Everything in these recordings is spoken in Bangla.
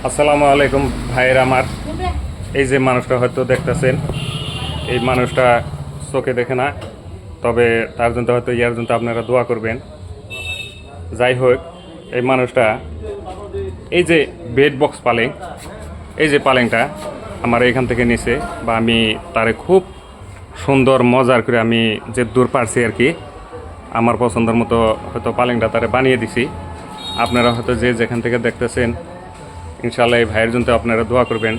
আসসালামু আলাইকুম ভাইয়ের আমার। এই যে মানুষটা হয়তো দেখতেছেন, এই মানুষটা চোখে দেখে না, তবে তার জন্য হয়তো ইয়ার জন্য আপনারা দোয়া করবেন। যাই হোক, এই মানুষটা এই যে বেড বক্স পালেং, এই যে পালেংটা আমার এখান থেকে নিছে, বা আমি তারে খুব সুন্দর মজার করে আমি যে দূর পারছি আর কি, আমার পছন্দের মতো হয়তো পালেংটা তারে বানিয়ে দিছি। আপনারা হয়তো যে যেখান থেকে দেখতেছেন, ইনশাআল্লাহ এই ভাইয়ের জন্য আপনারা দোয়া করবেন।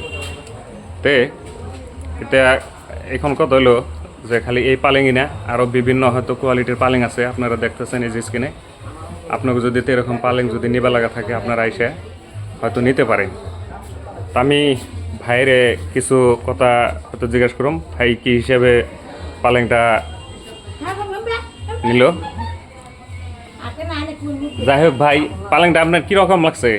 তে এটা এখন কথা হলো যে খালি এই পালেংই না, আরও বিভিন্ন হয়তো কোয়ালিটির পালেং আছে, আপনারা দেখতেছেন এই যে স্ক্রিনে। আপনাকে যদি এরকম পালেং যদি নিবা লাগা থাকে, আপনারা এসে হয়তো নিতে পারেন। তা আমি ভাইরে কিছু কথা হয়তো জিজ্ঞেস করুম, ভাই কী হিসেবে পালেংটা নিল। যাই হোক ভাই, পালেংটা আপনার কীরকম লাগছে?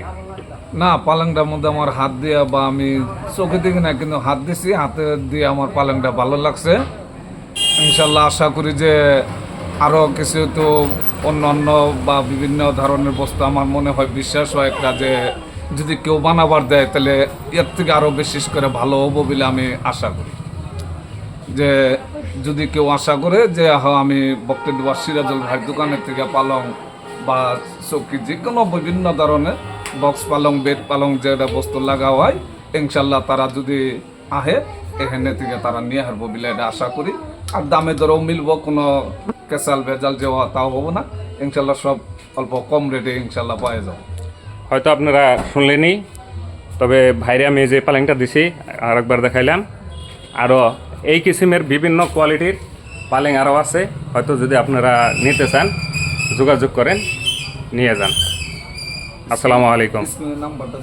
না, পালংটার মধ্যে আমার হাত দিয়ে বা আমি চোখে দেখি না, কিন্তু হাত দিছি, হাতে দিয়ে আমার পালংটা ভালো লাগছে। ইনশাল্লাহ আশা করি যে আরও কিছু তো অন্য বা বিভিন্ন ধরনের বস্তু আমার মনে হয়, বিশ্বাস হয় একটা, যে যদি কেউ বানাবার দেয় তাহলে এর থেকে আরও বিশেষ করে ভালো হবো বলে আমি আশা করি। যে যদি কেউ আশা করে যে আমি বক্তব্য সিরাজুল ভাই দোকানের থেকে পালং বা চৌকি যে কোনো বিভিন্ন ধরনের বক্স পালং, বেড পালং যেটা বস্তু লাগা হয়, ইনশাল্লাহ তারা যদি আহে এখানে থেকে তারা নিয়ে হারবো বলে এটা আশা করি। আর দামে দরেও মিলবো, কোনো কেসাল ভেজাল যাওয়া তাও হবো না। ইনশাল্লাহ সব অল্প কম রেটে ইনশাল্লাহ পাওয়া যাবে। হয়তো আপনারা শুনলেনই, তবে ভাইরে আমি যে পালেংটা দিছি আরেকবার দেখাইলাম। আরও এই কিসিমের বিভিন্ন কোয়ালিটির পালেং আরও আছে, হয়তো যদি আপনারা নিতে চান যোগাযোগ করেন, নিয়ে যান। আসসালামু আলাইকুম। নাম্বারটা